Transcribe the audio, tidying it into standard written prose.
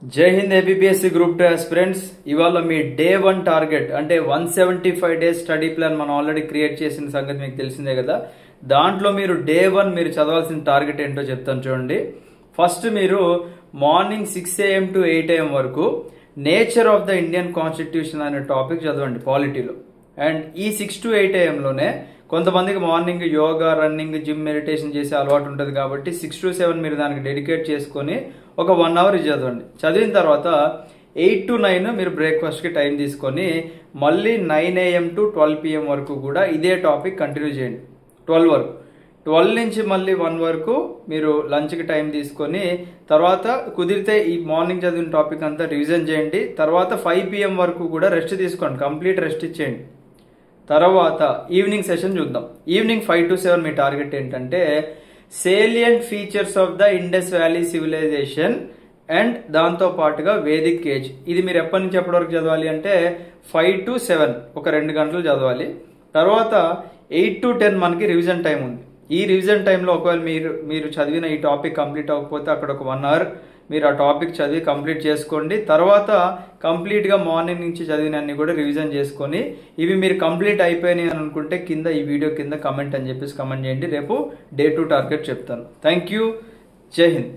జై Hind APSC group 2 aspirants. ఇవాళ మీ day 1 target అంటే 175 డేస్ స్టడీ ప్లాన్ మనం ఆల్రెడీ క్రియేట్ చేసిన సంగతి మీకు తెలిసిందే కదా. దాంట్లో మీరు డే 1 మీరు చదవాల్సిన టార్గెట్ ఏంటో చెప్తాను చూడండి. ఫస్ట్ మీరు మార్నింగ్ 6 AM to 8 AM వరకు nature of the Indian constitution అనే టాపిక్ చదవండి పాలిటీలో. అండ్ ఈ 6 to 8 AM లోనే కొంతమందికి morning yoga, running, gym, meditation చేసే అలవాటు ఉంటుంది కాబట్టి 6 to 7 మీరు దానికి డెడికేట్ చేసుకొని ఒక 1 hour చదవండి. చదివిన తర్వాత 8 to 9 మీరు బ్రేక్ఫాస్ట్కి టైం తీసుకొని మళ్ళీ 9 AM to 12 PM వరకు కూడా ఇదే టాపిక్ కంటిన్యూ చేయండి. 12 వరకు, 12 నుంచి మళ్ళీ 1 వరకు మీరు లంచ్కి టైం తీసుకొని తర్వాత కుదిరితే ఈ మార్నింగ్ చదివిన టాపిక్ అంతా రివిజన్ చేయండి. తర్వాత 5 PM వరకు కూడా రెస్ట్ తీసుకోండి, కంప్లీట్ రెస్ట్ ఇచ్చేయండి. తర్వాత ఈవినింగ్ సెషన్ చూద్దాం. ఈవినింగ్ 5 to 7 మీ టార్గెట్ ఏంటంటే salient features of the Indus valley civilisation and దాంతో పాటుగా వేదిక్ ఏజ్. ఇది మీరు ఎప్పటి నుంచి ఎప్పటి వరకు చదవాలి అంటే 5 to 7 ఒక 2 గంటలు చదవాలి. తర్వాత 8 to 10 మనకి రివిజన్ టైం ఉంది. ఈ రివిజన్ టైంలో ఒకవేళ మీరు చదివిన ఈ టాపిక్ కంప్లీట్ అవ్వకపోతే అక్కడ ఒక 1 hour మీరు ఆ టాపిక్ చదివి కంప్లీట్ చేసుకోండి. తర్వాత కంప్లీట్గా మార్నింగ్ నుంచి చదివినన్ని కూడా రివిజన్ చేసుకొని ఇవి మీరు కంప్లీట్ అయిపోయినాయి అని అనుకుంటే కింద ఈ వీడియో కింద కమెంట్ అని చెప్పేసి కమెంట్ చేయండి. రేపు డే 2 టార్గెట్ చెప్తాను. Thank you. జై హింద్.